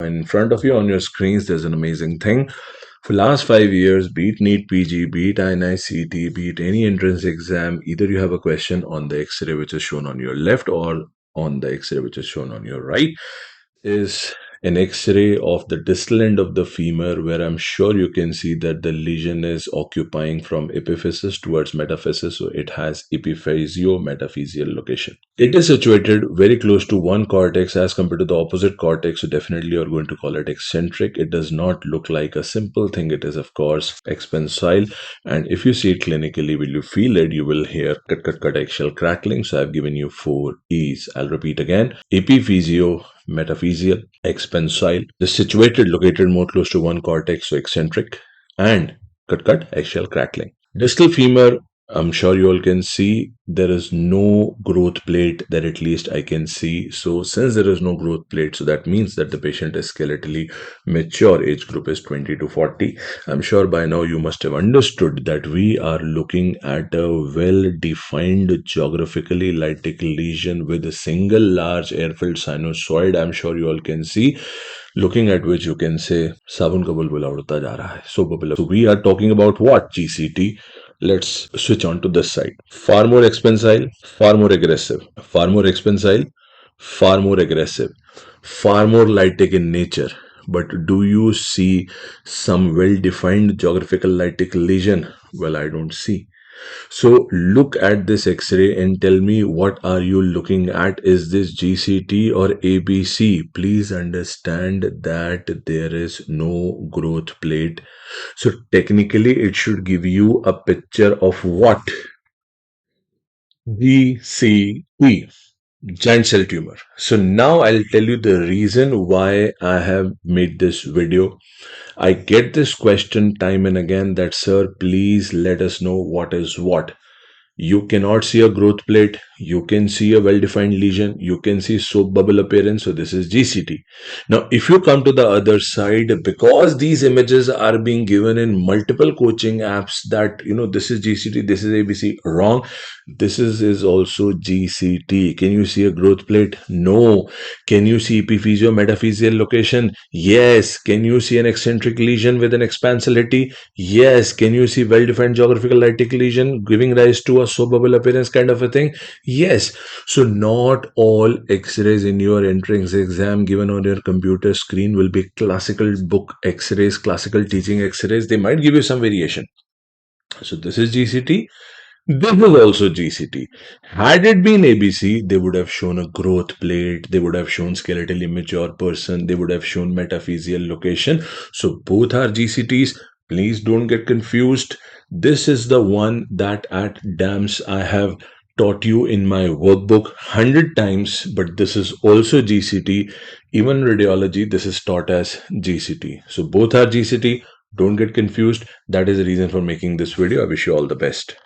In front of you on your screens, there's an amazing thing. For last 5 years, be it NEET PG, be it INI-CET, be it any entrance exam, either you have a question on the X-ray which is shown on your left or on the X-ray which is shown on your right, is an X-ray of the distal end of the femur, where I'm sure you can see that the lesion is occupying from epiphysis towards metaphysis, so it has epiphysiometaphyseal location. It is situated very close to one cortex as compared to the opposite cortex, so definitely you're going to call it eccentric. It does not look like a simple thing. It is, of course, expansile, and if you see it clinically, will you feel it? You will hear cut cut cut axial crackling. So I've given you 4 E's. I'll repeat again: epiphysio, metaphyseal, expansile. This situated, located more close to one cortex, so eccentric, and cut cut axial crackling. Distal femur, I'm sure you all can see there is no growth plate that at least I can see. So since there is no growth plate, so that means that the patient is skeletally mature. Age group is 20 to 40. I'm sure by now you must have understood that we are looking at a well-defined geographically lytic lesion with a single large air-filled sinusoid. I'm sure you all can see, looking at which you can say sabun ka bulbula udta ja raha hai. So we are talking about what? GCT. Let's switch on to this side. Far more expansile, far more aggressive. Far more expansile, far more aggressive. Far more lytic in nature. But do you see some well-defined geographical lytic lesion? Well, I don't see. So look at this X-ray and tell me, what are you looking at? Is this GCT or ABC? Please understand that there is no growth plate. So technically it should give you a picture of what? GCT, giant cell tumor. So now I'll tell you the reason why I have made this video. I get this question time and again that, sir, please let us know what is what. You cannot see a growth plate. You can see a well-defined lesion. You can see soap bubble appearance. So this is GCT. Now, if you come to the other side, because these images are being given in multiple coaching apps that, this is GCT, this is ABC, wrong. This is also GCT. Can you see a growth plate? No. Can you see epiphysio metaphyseal location? Yes. Can you see an eccentric lesion with an expansility? Yes. Can you see well-defined geographical lytic lesion giving rise to a soap bubble appearance kind of a thing? Yes. So not all X-rays in your entrance exam given on your computer screen will be classical book X-rays, classical teaching X-rays. They might give you some variation. So this is GCT. This is also GCT. Had it been ABC, they would have shown a growth plate, they would have shown skeletally mature person, they would have shown metaphyseal location. So both are GCTs. Please don't get confused. This is the one that at DAMS I have taught you in my workbook 100 times, but this is also GCT. Even radiology, this is taught as GCT. So both are GCT. Don't get confused. That is the reason for making this video. I wish you all the best.